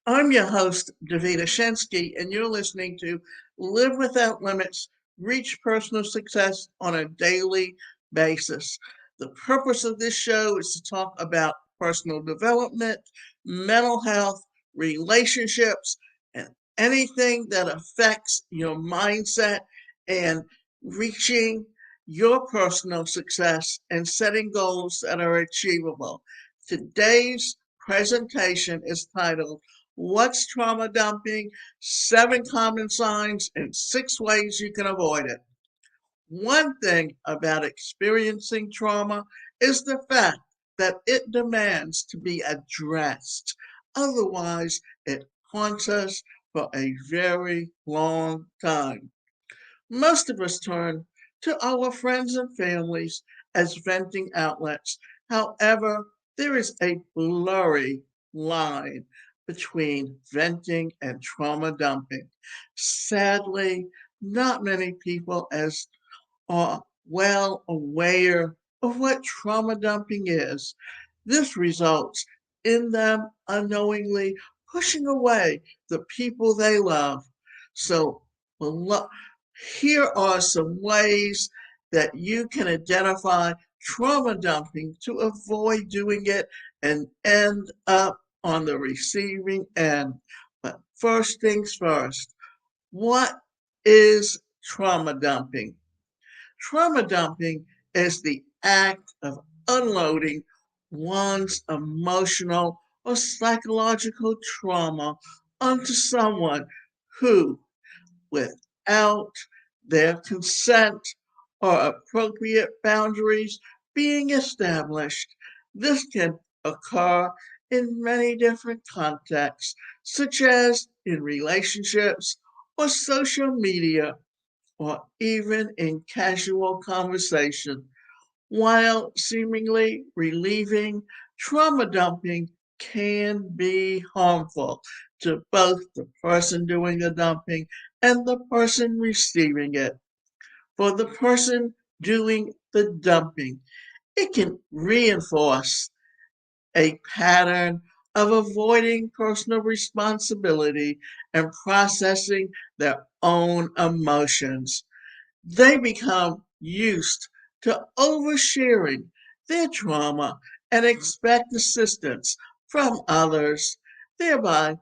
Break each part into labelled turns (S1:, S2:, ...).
S1: I'm your host, Davida Shensky, and you're listening to Live Without Limits, Reach Personal Success on a Daily Basis. The purpose of this show is to talk about personal development, mental health, relationships, and anything that affects your mindset and reaching your personal success and setting goals that are achievable. Today's presentation is titled What's trauma dumping? 7 common signs and 6 ways you can avoid it. One thing about experiencing trauma is the fact that it demands to be addressed. Otherwise, it haunts us for a very long time. Most of us turn to our friends and families as venting outlets. However, there is a blurry line between venting and trauma dumping. Sadly, not many people as are well aware of what trauma dumping is. This results in them unknowingly pushing away the people they love. So, here are some ways that you can identify trauma dumping to avoid doing it and end up on the receiving end. But first things first, what is trauma dumping? Trauma dumping is the act of unloading one's emotional or psychological trauma onto someone who, without their consent or appropriate boundaries being established, this can occur in many different contexts, such as in relationships or social media or even in casual conversation. While seemingly relieving, trauma dumping can be harmful to both the person doing the dumping and the person receiving it. For the person doing the dumping, it can reinforce a pattern of avoiding personal responsibility and processing their own emotions. They become used to oversharing their trauma and expect assistance from others, thereby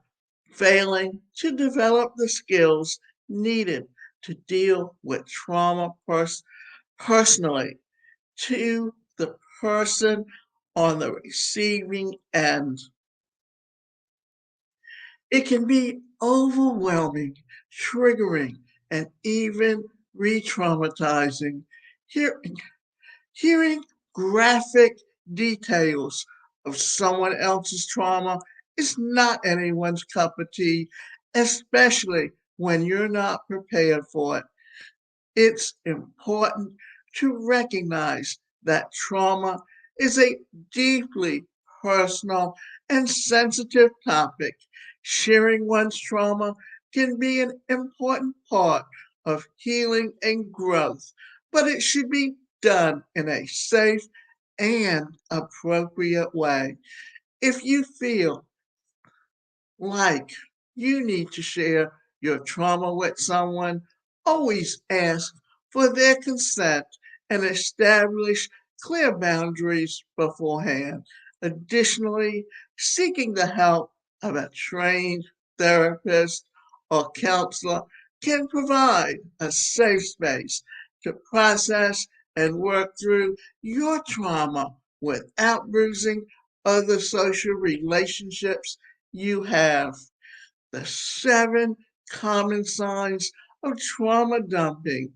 S1: failing to develop the skills needed to deal with trauma personally to the person on the receiving end. It can be overwhelming, triggering, and even re traumatizing. Hearing graphic details of someone else's trauma is not anyone's cup of tea, especially when you're not prepared for it. It's important to recognize that trauma is a deeply personal and sensitive topic. Sharing one's trauma can be an important part of healing and growth, but it should be done in a safe and appropriate way. If you feel like you need to share your trauma with someone, always ask for their consent and establish clear boundaries beforehand. Additionally, seeking the help of a trained therapist or counselor can provide a safe space to process and work through your trauma without bruising other social relationships you have. The 7 common signs of trauma dumping,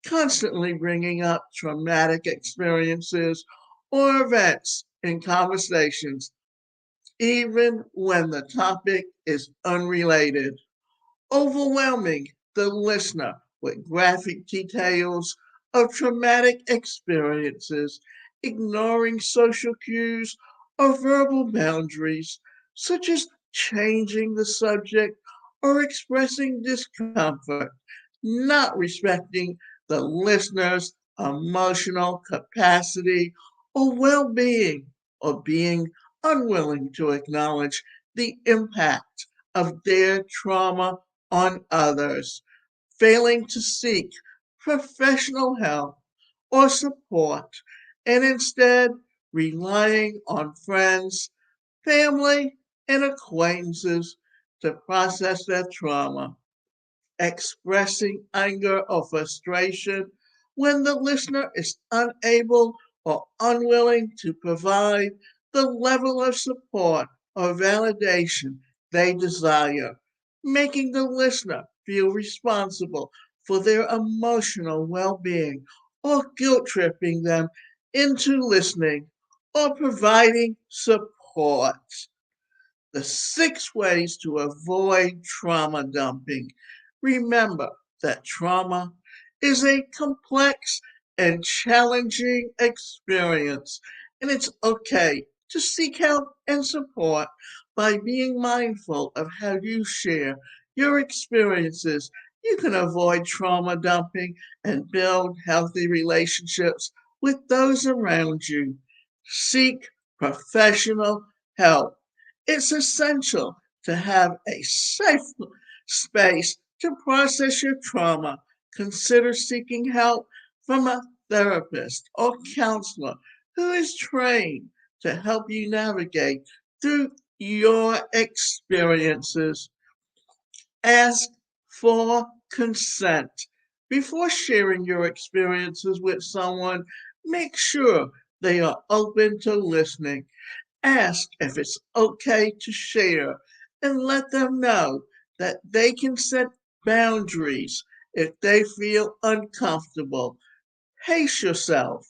S1: constantly bringing up traumatic experiences or events in conversations, even when the topic is unrelated, overwhelming the listener with graphic details of traumatic experiences, ignoring social cues or verbal boundaries, such as changing the subject or expressing discomfort, not respecting the listener's emotional capacity or well being, or being unwilling to acknowledge the impact of their trauma on others, failing to seek professional help or support, and instead relying on friends, family, and acquaintances to process their trauma, expressing anger or frustration when the listener is unable or unwilling to provide the level of support or validation they desire, making the listener feel responsible for their emotional well being or guilt tripping them into listening or providing support. The 6 ways to avoid trauma dumping. Remember that trauma is a complex and challenging experience, and it's okay to seek help and support by being mindful of how you share your experiences. You can avoid trauma dumping and build healthy relationships with those around you. Seek professional help. It's essential to have a safe space to process your trauma. Consider seeking help from a therapist or counselor who is trained to help you navigate through your experiences. Ask for consent. Before sharing your experiences with someone, make sure they are open to listening. Ask if it's okay to share and let them know that they can set boundaries if they feel uncomfortable. Pace yourself,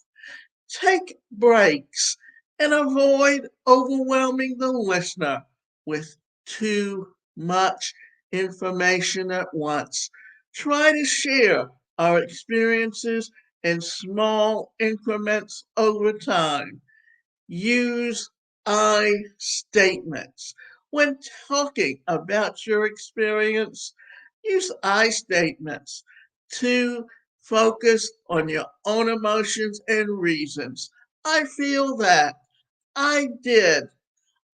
S1: take breaks, and avoid overwhelming the listener with too much information at once. Try to share our experiences in small increments over time. Use I statements. When talking about your experience, use I statements to focus on your own emotions and reasons. I feel that. I did.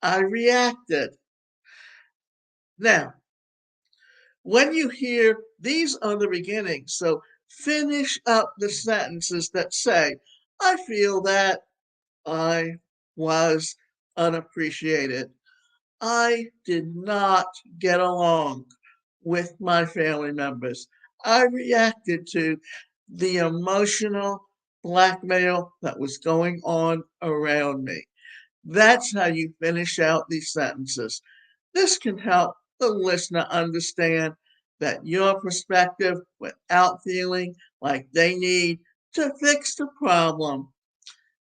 S1: I reacted. Now, when you hear these are the beginnings, so finish up the sentences that say, I feel that I was unappreciated. I did not get along with my family members. I reacted to the emotional blackmail that was going on around me. That's how you finish out these sentences. This can help the listener understand that your perspective without feeling like they need to fix the problem.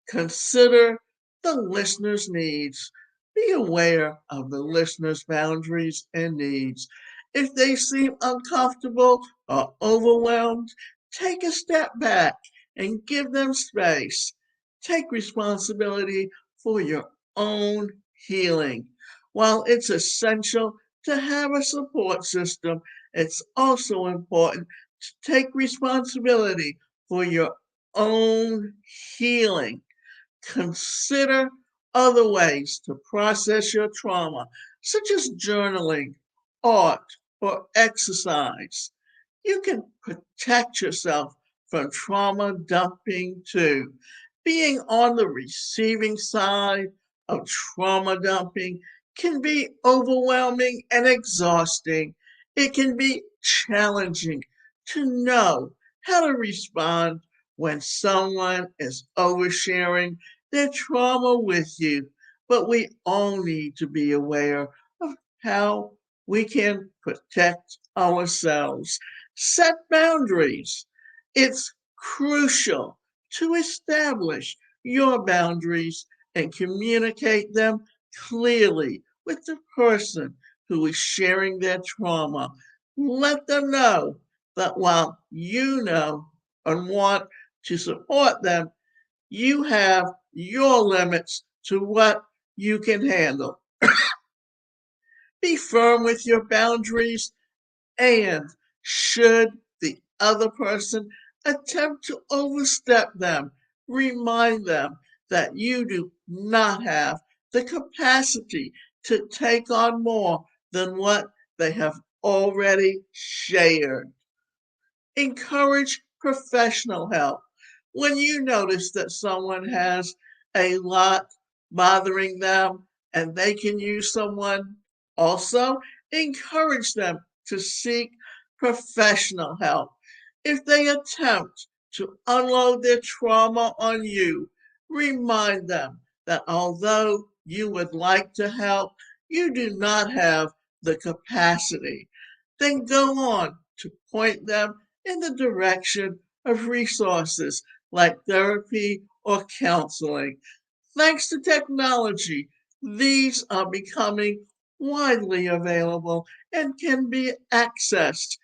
S1: Consider the listener's needs. Be aware of the listener's boundaries and needs. If they seem uncomfortable or overwhelmed, take a step back and give them space. Take responsibility for your own healing. While it's essential to have a support system, it's also important to take responsibility for your own healing. Consider other ways to process your trauma, such as journaling, art, or exercise. You can protect yourself from trauma dumping too. Being on the receiving side of trauma dumping can be overwhelming and exhausting. It can be challenging to know how to respond when someone is oversharing their trauma with you. But we all need to be aware of how we can protect ourselves. Set boundaries. It's crucial to establish your boundaries and communicate them clearly with the person who is sharing their trauma. Let them know that while you know and want to support them, you have your limits to what you can handle. Be firm with your boundaries, and should the other person attempt to overstep them, remind them that you do not have the capacity to take on more than what they have already shared. Encourage professional help. When you notice that someone has a lot bothering them and they can use someone, also encourage them to seek professional help. If they attempt to unload their trauma on you, remind them that although you would like to help, you do not have the capacity. Then go on to point them in the direction of resources like therapy or counseling. Thanks to technology, these are becoming widely available and can be accessed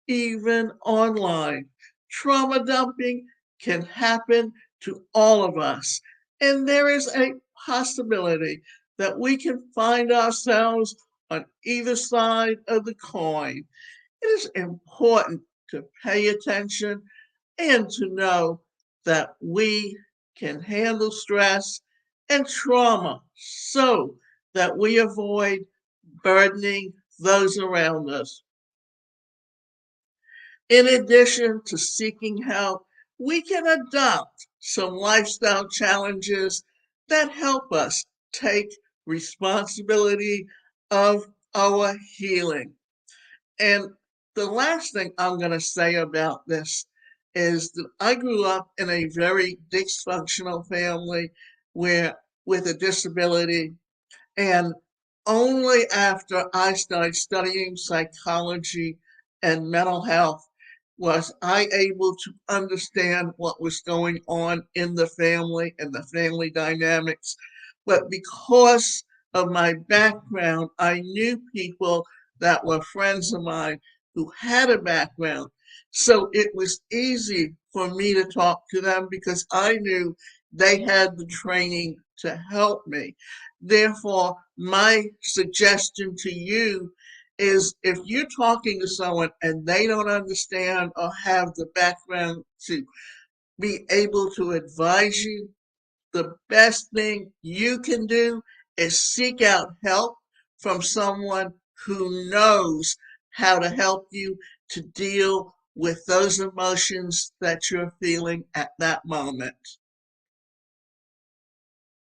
S1: even online. Trauma dumping can happen to all of us, and there is a possibility that we can find ourselves on either side of the coin. It is important to pay attention and to know that we can handle stress and trauma so that we avoid burdening those around us. In addition to seeking help, we can adopt some lifestyle challenges that help us take responsibility of our healing. And the last thing I'm going to say about this is that I grew up in a very dysfunctional family where with a disability, and only after I started studying psychology and mental health was I able to understand what was going on in the family and the family dynamics. But because of my background, I knew people that were friends of mine who had a background. So it was easy for me to talk to them because I knew they had the training to help me. Therefore, my suggestion to you is if you're talking to someone and they don't understand or have the background to be able to advise you, the best thing you can do is seek out help from someone who knows how to help you to deal with those emotions that you're feeling at that moment.